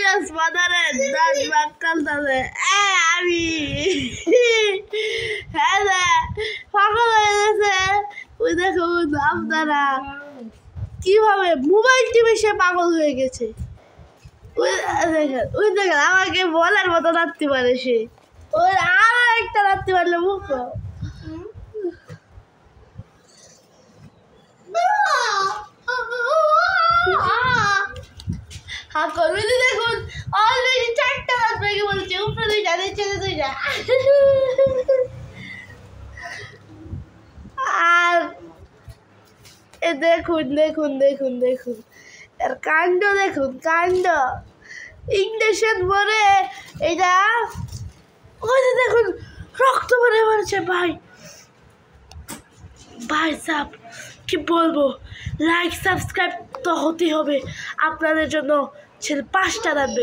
ইলিয়াস মাদারের দাঁত বাক্কাল তাদের আমি হ্যাঁ পাগল হয়ে গেছে। ওই দেখুন আপনারা কিভাবে মোবাইল টিভি সে পাগল হয়ে গেছে। ওই দেখেন আমাকে বলার মতো নাচতে পারে সে। ওই আর একটা নাচতে পারলে মুখ দেখুন অলরেডি 4টা রাত বেগে বলছে উপরে দুইটা নিচে দুইটা। আর দেখুন দেখুন দেখুন দেখুন এর কাণ্ড দেখুন কাণ্ড ইঞ্জেকশন ভরে এটা ওই দেখুন রক্ত ভরে মারছে ভাই ভাই সাহেব কি বলবো। লাইক সাবস্ক্রাইব তো হতেই হবে আপনাদের জন্য। ছেলে 5টা রাখবে।